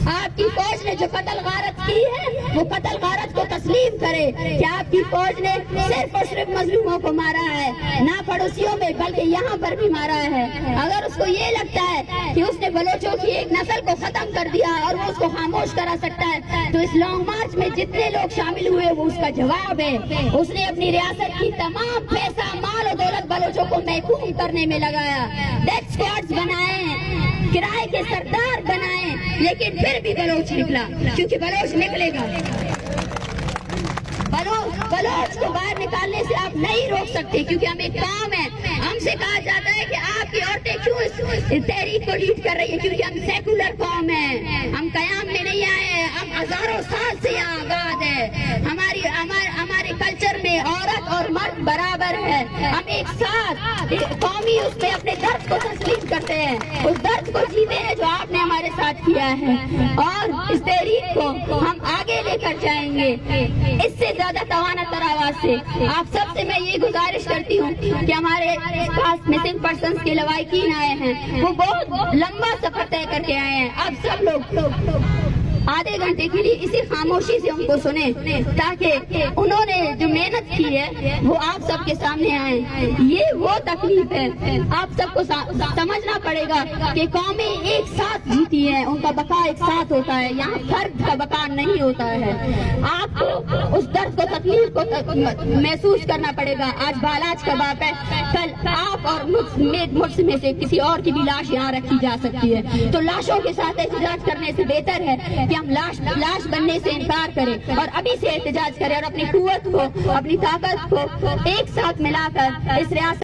آپ کی فوج نے جو قتل غارت کی ہے وہ قتل غارت کو تسلیم کرے کہ آپ کی فوج نے صرف اور صرف مظلوموں کو مارا ہے، نہ پڑوسیوں میں بلکہ یہاں پر بھی مارا ہے۔ اگر اس کو یہ لگتا ہے کہ اس نے بلوچوں کی ایک نسل کو ختم کر دیا اور وہ اس کو خاموش کرا سکتا ہے تو اس لانگ مارچ میں جتنے لوگ شامل ہوئے وہ اس کا جواب ہے۔ اس نے اپنی ریاست کی تمام پیسہ مال و دولت بلوچوں کو محکوم کرنے میں لگایا، ڈیتھ اسکواڈز بنائے، کرائے کے سردار بنائے، لیکن پھر بھی بلوچ نکلا، کیونکہ بلوچ نکلے گا۔ بلوچ کو باہر نکالنے سے آپ نہیں روک سکتے، کیونکہ ہم ایک قوم ہے۔ ہم سے کہا جاتا ہے کہ آپ کی عورتیں کیوں اس تحریک کو لیڈ کر رہی ہیں، کیونکہ ہم سیکولر قوم ہیں، ہم قیام میں نہیں آئے ہیں، ہم ہزاروں سال سے یہاں آباد ہے۔ ہمارے کلچر میں عورت اور مرد برابر ہے، ہم ایک ساتھ قومی اس میں اپنے درد کو تسلیم کرتے ہیں، اس درد کو جیتے ہیں جو آپ نے ہمارے ساتھ کیا ہے، اور اس تحریک کو ہم آگے لے کر جائیں گے اس سے زیادہ توانا تر آواز سے۔ آپ سب سے میں یہ گزارش کرتی ہوں کہ ہمارے پاس مسنگ پرسنز کے لواحقین آئے ہیں، وہ بہت لمبا سفر طے کر کے آئے ہیں۔ اب سب لوگ آدھے گھنٹے کے لیے اسی خاموشی سے ان کو سنیں، تاکہ انہوں نے جو محنت کی ہے وہ آپ سب کے سامنے آئے۔ یہ وہ تکلیف ہے، آپ سب کو سمجھنا پڑے گا کہ قومیں ایک ساتھ جیتی ہیں، ان کا بقا ایک ساتھ ہوتا ہے، یہاں فرد کا بقا نہیں ہوتا ہے۔ آپ کو اس درد کو، تکلیف کو محسوس کرنا پڑے گا۔ آج بالاچ کا باپ ہے، کل آپ اور مجھ میں سے کسی اور کی بھی لاش یہاں رکھی جا سکتی ہے، تو لاشوں کے ساتھ احتجاج کرنے سے بہتر ہے کہ ہم لاش بننے سے انکار کریں اور ابھی سے احتجاج کریں اور اپنی قوت کو، اپنی طاقت کو ایک ساتھ ملا کر اس ریاست